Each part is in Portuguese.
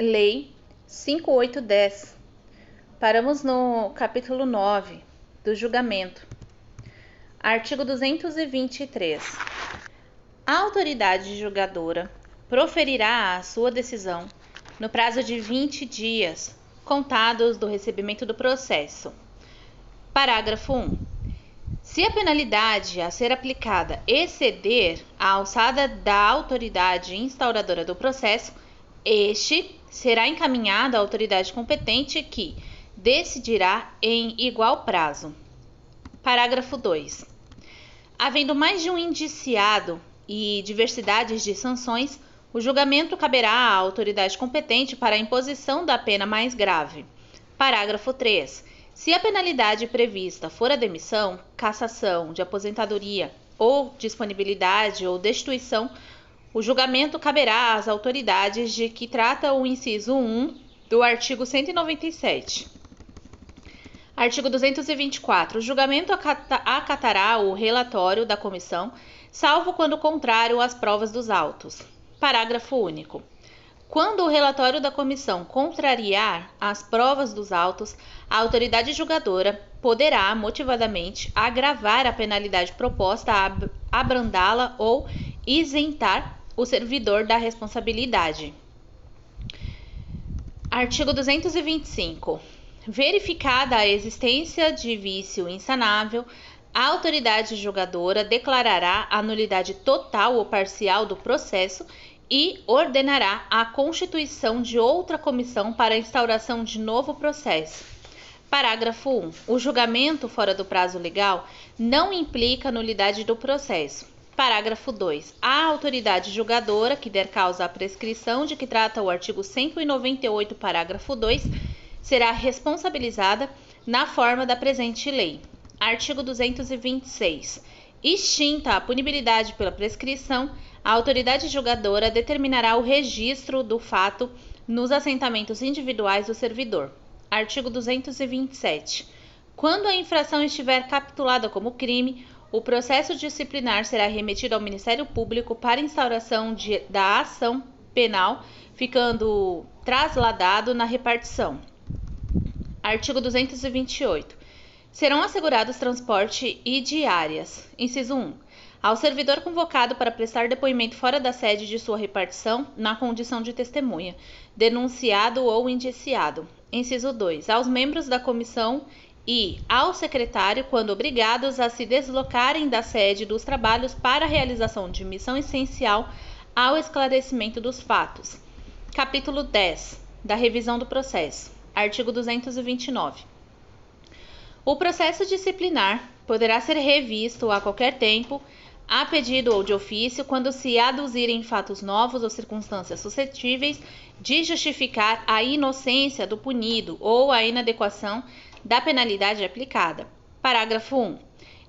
Lei 5810. Paramos no capítulo 9 do julgamento. Artigo 223. A autoridade julgadora proferirá a sua decisão no prazo de 20 dias, contados do recebimento do processo. Parágrafo 1. Se a penalidade a ser aplicada exceder a alçada da autoridade instauradora do processo, este será encaminhado à autoridade competente que decidirá em igual prazo. Parágrafo 2. Havendo mais de um indiciado e diversidades de sanções, o julgamento caberá à autoridade competente para a imposição da pena mais grave. Parágrafo 3. Se a penalidade prevista for a demissão, cassação de aposentadoria ou disponibilidade ou destituição, o julgamento caberá às autoridades de que trata o inciso 1 do artigo 197. Artigo 224. O julgamento acatará o relatório da comissão, salvo quando contrário às provas dos autos. Parágrafo único. Quando o relatório da comissão contrariar as provas dos autos, a autoridade julgadora poderá, motivadamente, agravar a penalidade proposta, abrandá-la ou isentar o servidor da responsabilidade. Artigo 225. Verificada a existência de vício insanável, a autoridade julgadora declarará a nulidade total ou parcial do processo e ordenará a constituição de outra comissão para a instauração de novo processo. Parágrafo 1. O julgamento fora do prazo legal não implica nulidade do processo. Parágrafo 2. A autoridade julgadora que der causa à prescrição de que trata o artigo 198, parágrafo 2, será responsabilizada na forma da presente lei. Artigo 226. Extinta a punibilidade pela prescrição, a autoridade julgadora determinará o registro do fato nos assentamentos individuais do servidor. Artigo 227. Quando a infração estiver capitulada como crime, o processo disciplinar será remetido ao Ministério Público para instauração da ação penal, ficando trasladado na repartição. Artigo 228. Serão assegurados transporte e diárias. Inciso 1. Ao servidor convocado para prestar depoimento fora da sede de sua repartição, na condição de testemunha, denunciado ou indiciado. Inciso 2. Aos membros da comissão e ao secretário, quando obrigados a se deslocarem da sede dos trabalhos para a realização de missão essencial ao esclarecimento dos fatos. Capítulo 10. Da revisão do processo. Artigo 229. O processo disciplinar poderá ser revisto a qualquer tempo, a pedido ou de ofício, quando se aduzirem fatos novos ou circunstâncias suscetíveis de justificar a inocência do punido ou a inadequação da penalidade aplicada. Parágrafo 1.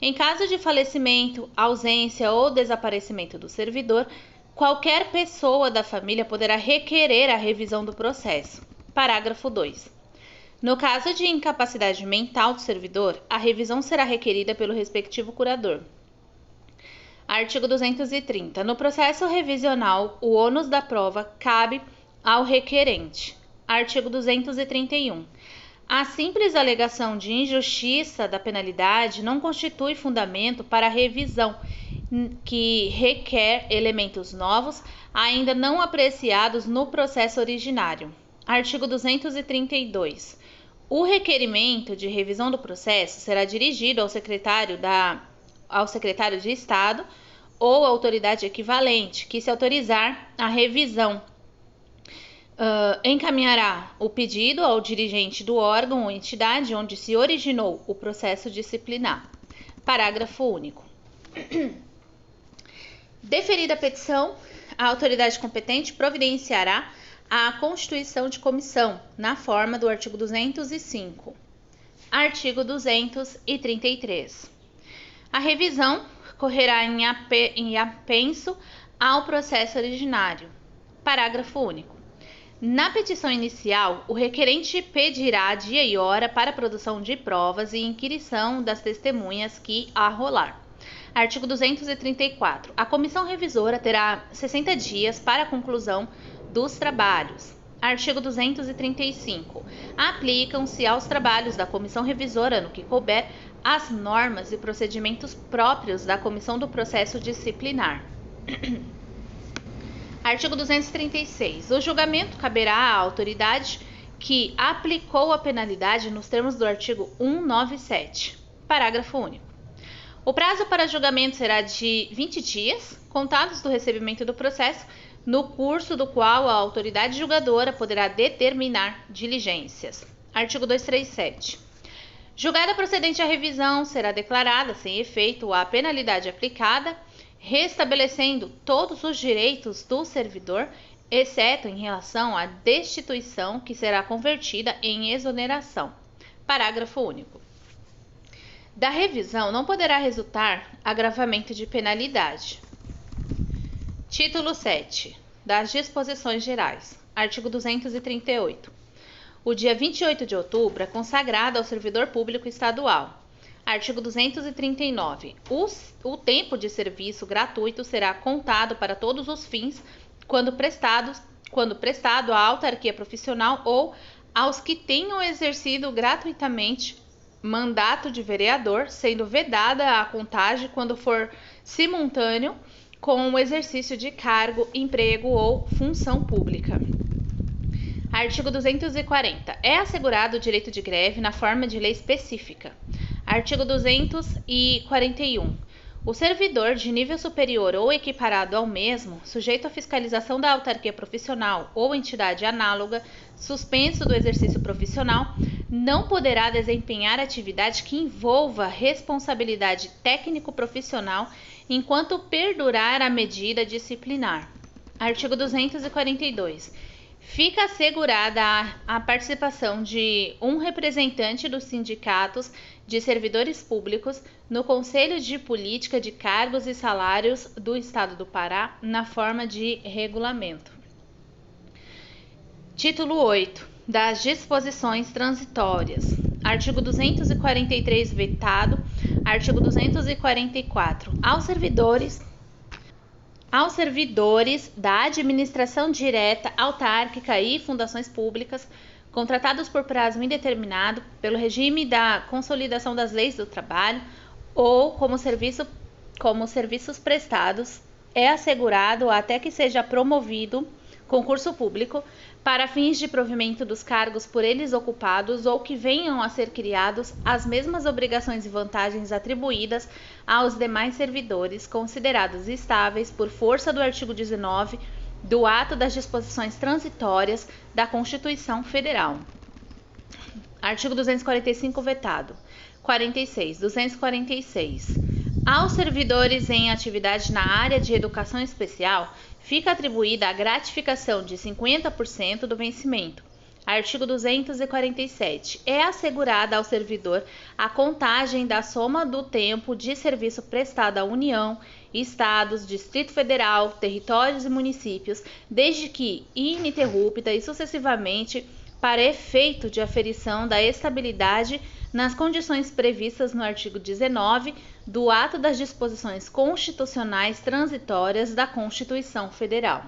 Em caso de falecimento, ausência ou desaparecimento do servidor, qualquer pessoa da família poderá requerer a revisão do processo. Parágrafo 2. No caso de incapacidade mental do servidor, a revisão será requerida pelo respectivo curador. Artigo 230. No processo revisional, o ônus da prova cabe ao requerente. Artigo 231. A simples alegação de injustiça da penalidade não constitui fundamento para a revisão, que requer elementos novos, ainda não apreciados no processo originário. Artigo 232. O requerimento de revisão do processo será dirigido ao secretário de Estado ou autoridade equivalente, que, se autorizar a revisão, encaminhará o pedido ao dirigente do órgão ou entidade onde se originou o processo disciplinar. Parágrafo único. Deferida a petição, a autoridade competente providenciará a constituição de comissão, na forma do artigo 205. Artigo 233. A revisão correrá em apenso ao processo originário. Parágrafo único. Na petição inicial, o requerente pedirá dia e hora para a produção de provas e inquirição das testemunhas que arrolar. Artigo 234. A comissão revisora terá 60 dias para a conclusão dos trabalhos. Artigo 235. Aplicam-se aos trabalhos da comissão revisora, no que couber, as normas e procedimentos próprios da comissão do processo disciplinar. Artigo 236. O julgamento caberá à autoridade que aplicou a penalidade nos termos do artigo 197. Parágrafo único. O prazo para julgamento será de 20 dias, contados do recebimento do processo, no curso do qual a autoridade julgadora poderá determinar diligências. Artigo 237. Julgada procedente a revisão, será declarada sem efeito a penalidade aplicada, restabelecendo todos os direitos do servidor, exceto em relação à destituição, que será convertida em exoneração. Parágrafo único. Da revisão não poderá resultar agravamento de penalidade. Título 7. Das disposições gerais. Artigo 238. O dia 28 de outubro é consagrado ao servidor público estadual. Artigo 239. O tempo de serviço gratuito será contado para todos os fins quando prestado à autarquia profissional ou aos que tenham exercido gratuitamente mandato de vereador, sendo vedada a contagem quando for simultâneo com o exercício de cargo, emprego ou função pública. Artigo 240. É assegurado o direito de greve na forma de lei específica. Artigo 241. O servidor de nível superior ou equiparado ao mesmo, sujeito à fiscalização da autarquia profissional ou entidade análoga, suspenso do exercício profissional, não poderá desempenhar atividade que envolva responsabilidade técnico-profissional enquanto perdurar a medida disciplinar. Artigo 242. Fica assegurada a participação de um representante dos sindicatos de servidores públicos no Conselho de Política de Cargos e Salários do Estado do Pará, na forma de regulamento. Título 8. Das disposições transitórias. Artigo 243, vetado. Artigo 244. Aos servidores da administração direta, autárquica e fundações públicas, contratados por prazo indeterminado pelo regime da consolidação das leis do trabalho ou como serviços prestados, é assegurado até que seja promovido concurso público para fins de provimento dos cargos por eles ocupados ou que venham a ser criados as mesmas obrigações e vantagens atribuídas aos demais servidores considerados estáveis por força do artigo 19 do ato das disposições transitórias da Constituição Federal. Artigo 245, vetado. 246. Aos servidores em atividade na área de educação especial, fica atribuída a gratificação de 50% do vencimento. Artigo 247. É assegurada ao servidor a contagem da soma do tempo de serviço prestado à União, Estados, Distrito Federal, territórios e municípios, desde que ininterrupta e sucessivamente, para efeito de aferição da estabilidade nas condições previstas no artigo 19 do ato das disposições constitucionais transitórias da Constituição Federal.